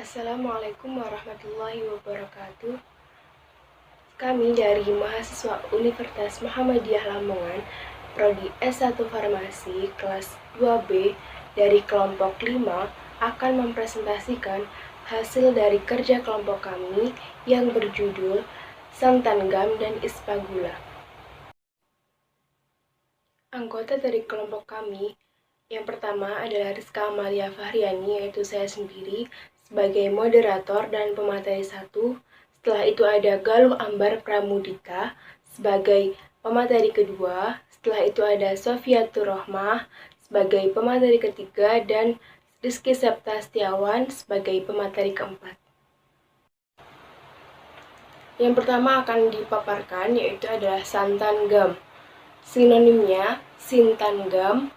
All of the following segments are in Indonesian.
Assalamualaikum warahmatullahi wabarakatuh. Kami dari mahasiswa Universitas Muhammadiyah Lamongan, Prodi S1 Farmasi kelas 2B dari kelompok 5 akan mempresentasikan hasil dari kerja kelompok kami yang berjudul Santan Gam dan Ispagula. Anggota dari kelompok kami yang pertama adalah Rizka Amalia Fahriani, yaitu saya sendiri sebagai moderator dan pemateri 1. Setelah itu ada Galuh Ambar Pramudita sebagai pemateri kedua. Setelah itu ada Sofiatur Rohmah sebagai pemateri ketiga dan Rizky Septa Setiawan sebagai pemateri keempat. Yang pertama akan dipaparkan yaitu adalah santan gam. Sinonimnya sintan gam,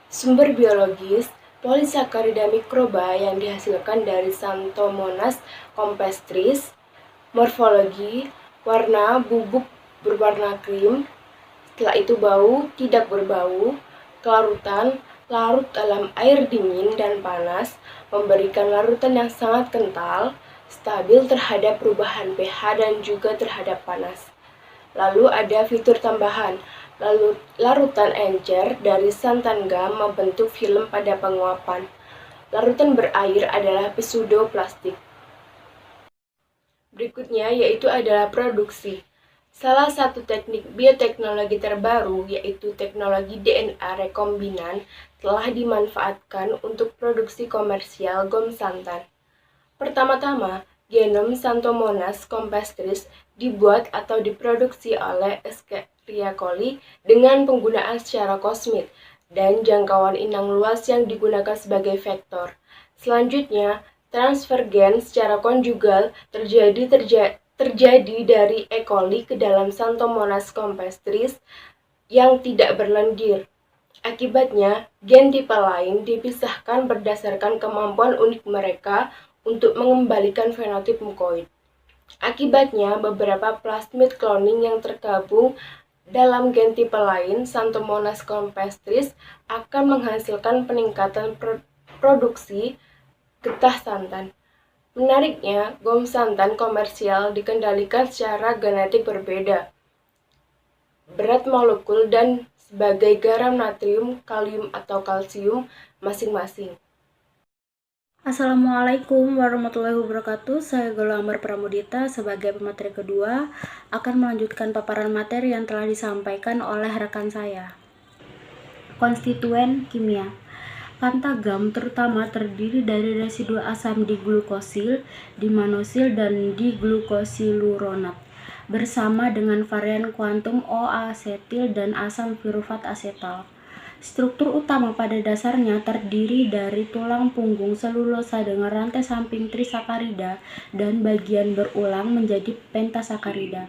sumber biologis, polisakarida mikroba yang dihasilkan dari Xanthomonas campestris. Morfologi, warna bubuk berwarna krim. Setelah itu bau, tidak berbau. Kelarutan, larut dalam air dingin dan panas, memberikan larutan yang sangat kental, stabil terhadap perubahan pH dan juga terhadap panas. Lalu ada fitur tambahan, larutan encer dari santan gam membentuk film pada penguapan. Larutan berair adalah pseudoplastik. Berikutnya yaitu adalah produksi. Salah satu teknik bioteknologi terbaru yaitu teknologi DNA rekombinan telah dimanfaatkan untuk produksi komersial gom santan. Pertama-tama, genom Xanthomonas campestris dibuat atau diproduksi oleh Escherichia coli dengan penggunaan secara kosmit dan jangkauan inang luas yang digunakan sebagai vektor. Selanjutnya, transfer gen secara konjugal terjadi dari E. coli ke dalam Xanthomonas campestris yang tidak berlendir. Akibatnya, gen tipe lain dipisahkan berdasarkan kemampuan unik mereka untuk mengembalikan fenotip mukoid. Akibatnya, beberapa plasmid cloning yang tergabung dalam gen tipe lain, Xanthomonas campestris, akan menghasilkan peningkatan produksi getah santan. Menariknya, gom santan komersial dikendalikan secara genetik berbeda, berat molekul dan sebagai garam natrium, kalium atau kalsium masing-masing. Assalamualaikum warahmatullahi wabarakatuh. Saya Galuh Ambar Pramudita sebagai pemateri kedua akan melanjutkan paparan materi yang telah disampaikan oleh rekan saya. Konstituen kimia. Pantagam terutama terdiri dari residu asam diglukosil, dimanosil, dan diglukosiluronat bersama dengan varian kuantum O-asetil dan asam pirufat asetal. Struktur utama pada dasarnya terdiri dari tulang punggung selulosa dengan rantai samping trisakarida dan bagian berulang menjadi pentasakarida.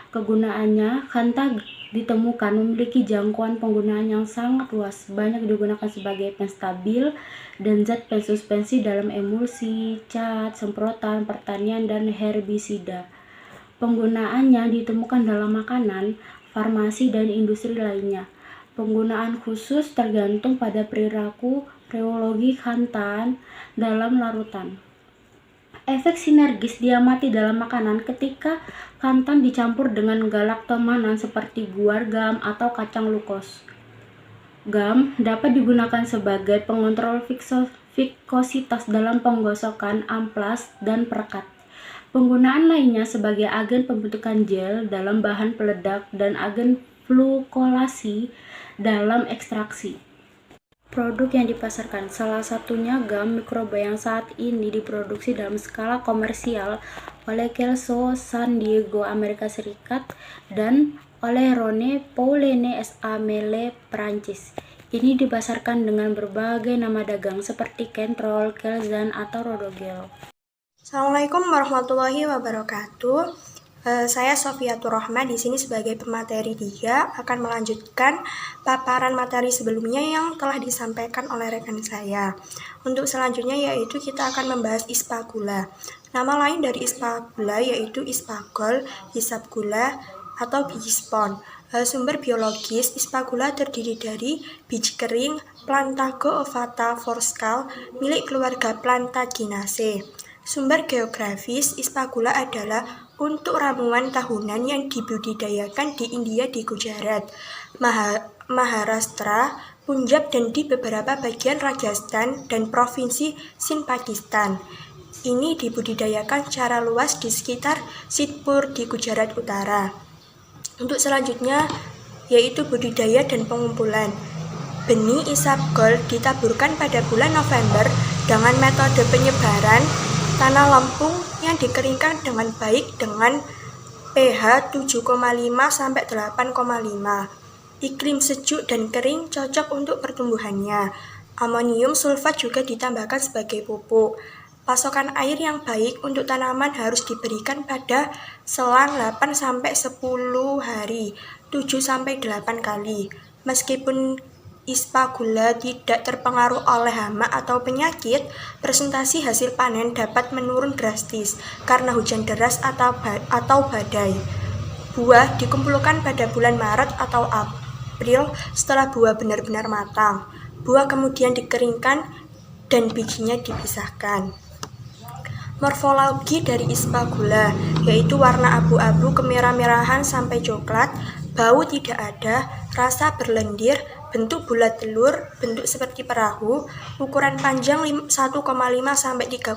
Kegunaannya, Khanta ditemukan memiliki jangkauan penggunaan yang sangat luas, banyak digunakan sebagai penstabil dan zat pensuspensi dalam emulsi, cat, semprotan, pertanian, dan herbisida. Penggunaannya ditemukan dalam makanan, farmasi, dan industri lainnya. Penggunaan khusus tergantung pada perilaku reologi Khantan dalam larutan. Efek sinergis diamati dalam makanan ketika Khantan dicampur dengan galaktomanan seperti guar gam atau kacang lukos. Gam dapat digunakan sebagai pengontrol vikositas dalam penggosokan, amplas, dan perekat. Penggunaan lainnya sebagai agen pembentukan gel dalam bahan peledak dan agen flukolasi dalam ekstraksi. Produk yang dipasarkan, salah satunya gam mikroba yang saat ini diproduksi dalam skala komersial oleh Kelso San Diego, Amerika Serikat, dan oleh Rone Pauline S.A. Mele, Perancis. Ini dipasarkan dengan berbagai nama dagang seperti Kentrol, Kelzan, atau Rodogel. Assalamualaikum warahmatullahi wabarakatuh. Saya Sofiatur Rohmah di sini sebagai pemateri 3 akan melanjutkan paparan materi sebelumnya yang telah disampaikan oleh rekan saya. Untuk selanjutnya yaitu kita akan membahas ispagula. Nama lain dari ispagula yaitu ispagol, hisapgula, atau biji spon. Sumber biologis, ispagula terdiri dari biji kering Plantago ovata Forscal milik keluarga Plantaginaceae. Sumber geografis Ispagula adalah untuk ramuan tahunan yang dibudidayakan di India di Gujarat, Maharashtra, Punjab, dan di beberapa bagian Rajasthan dan Provinsi Sind Pakistan. Ini dibudidayakan secara luas di sekitar Sidhpur di Gujarat Utara. Untuk selanjutnya yaitu budidaya dan pengumpulan. Benih isabgol ditaburkan pada bulan November dengan metode penyebaran tanah lempung yang dikeringkan dengan baik dengan pH 7,5 sampai 8,5. Iklim sejuk dan kering cocok untuk pertumbuhannya. Amonium sulfat juga ditambahkan sebagai pupuk. Pasokan air yang baik untuk tanaman harus diberikan pada selang 8 sampai 10 hari, 7 sampai 8 kali. Meskipun Ispagula tidak terpengaruh oleh hama atau penyakit, presentasi hasil panen dapat menurun drastis karena hujan deras atau badai. Buah dikumpulkan pada bulan Maret atau April setelah buah benar-benar matang. Buah kemudian dikeringkan dan bijinya dipisahkan. Morfologi dari Ispagula yaitu warna abu-abu kemerah-merahan sampai coklat, bau tidak ada, rasa berlendir, bentuk bulat telur, bentuk seperti perahu, ukuran panjang 1,5 sampai 3,5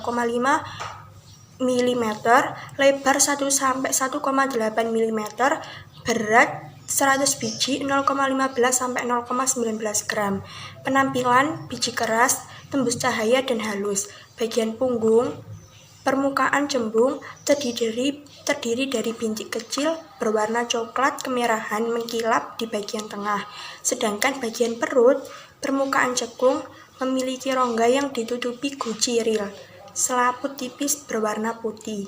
mm, lebar 1 sampai 1,8 mm, berat 100 biji 0,15 sampai 0,19 gram. Penampilan biji keras, tembus cahaya dan halus. Bagian punggung, permukaan cembung, terdiri dari bintik kecil berwarna coklat kemerahan mengkilap di bagian tengah. Sedangkan bagian perut, permukaan cekung, memiliki rongga yang ditutupi guci ril. Selaput tipis berwarna putih.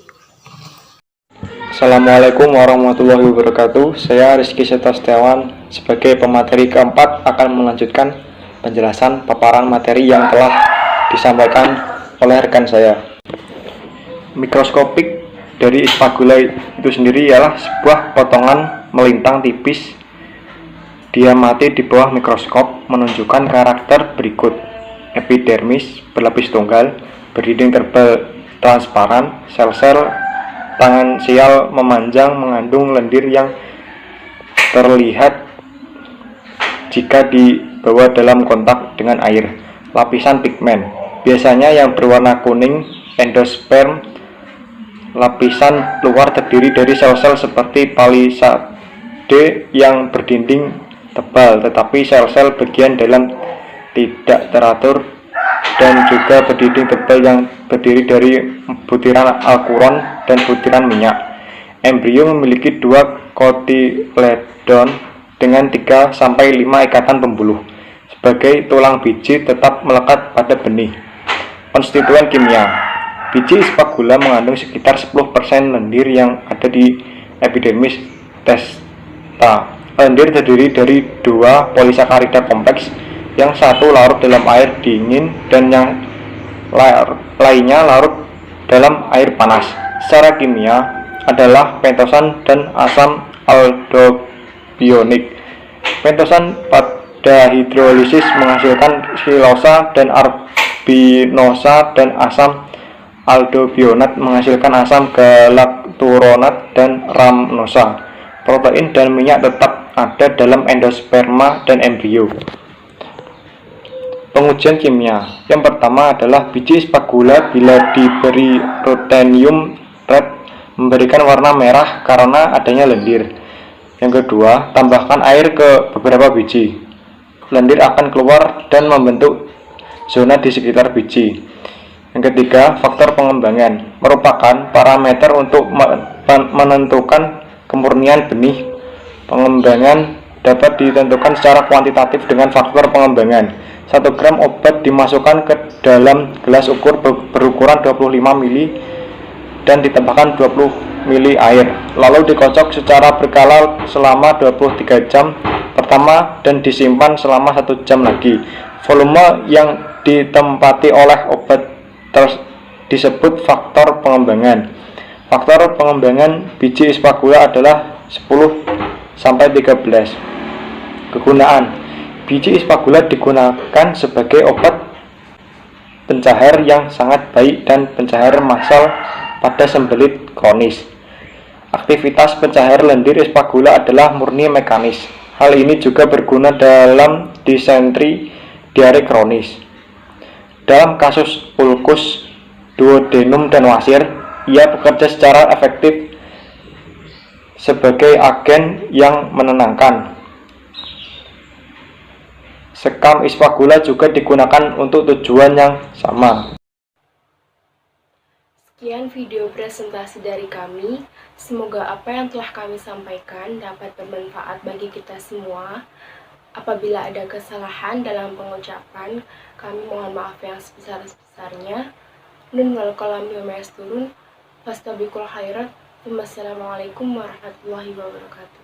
Assalamualaikum warahmatullahi wabarakatuh. Saya Rizky Setastiawan sebagai pemateri keempat akan melanjutkan penjelasan paparan materi yang telah disampaikan oleh rekan saya. Mikroskopik dari Ispagula itu sendiri ialah sebuah potongan melintang tipis diamati di bawah mikroskop menunjukkan karakter berikut: epidermis berlapis tunggal, berdinding tebal transparan, sel-sel tangan sial memanjang mengandung lendir yang terlihat jika dibawa dalam kontak dengan air. Lapisan pigmen biasanya yang berwarna kuning, endosperm. Lapisan luar terdiri dari sel-sel seperti palisade yang berdinding tebal, tetapi sel-sel bagian dalam tidak teratur, dan juga berdinding tebal yang berdiri dari butiran alkuron dan butiran minyak. Embrio memiliki 2 kotiledon dengan 3 sampai 5 ikatan pembuluh. Sebagai tulang biji tetap melekat pada benih. Konstituen kimia. Biji Ispagula mengandung sekitar 10% lendir yang ada di epidermis testa. Lendir terdiri dari 2 polisakarida kompleks, yang satu larut dalam air dingin dan yang lainnya larut dalam air panas. Secara kimia adalah pentosan dan asam aldobionik. Pentosan pada hidrolisis menghasilkan silosa dan arbinosa, dan asam aldobionat menghasilkan asam galakturonat dan ramnosa. Protein dan minyak tetap ada dalam endosperma dan embrio. Pengujian kimia. Yang pertama adalah biji Ispagula bila diberi ruthenium red memberikan warna merah karena adanya lendir. Yang kedua, tambahkan air ke beberapa biji. Lendir akan keluar dan membentuk zona di sekitar biji. Yang ketiga, faktor pengembangan merupakan parameter untuk menentukan kemurnian benih. Pengembangan dapat ditentukan secara kuantitatif dengan faktor pengembangan. 1 gram obat dimasukkan ke dalam gelas ukur berukuran 25 ml dan ditambahkan 20 ml air, lalu dikocok secara berkala selama 23 jam pertama dan disimpan selama 1 jam lagi. Volume yang ditempati oleh obat disebut faktor pengembangan. Faktor pengembangan biji Ispagula adalah 10 sampai 13. Kegunaan. Biji Ispagula digunakan sebagai obat pencair yang sangat baik dan pencair massal pada sembelit kronis. Aktivitas pencair lendir espagula adalah murni mekanis. Hal ini juga berguna dalam disentri diare kronis. Dalam kasus ulkus, duodenum dan wasir, ia bekerja secara efektif sebagai agen yang menenangkan. Sekam espagula juga digunakan untuk tujuan yang sama. Sekian video presentasi dari kami. Semoga apa yang telah kami sampaikan dapat bermanfaat bagi kita semua. Apabila ada kesalahan dalam pengucapan, kami mohon maaf yang sebesar-besarnya. Nun wal qalami wa ma yasturun. Fastabiqul khairat. Wassalamualaikum warahmatullahi wabarakatuh.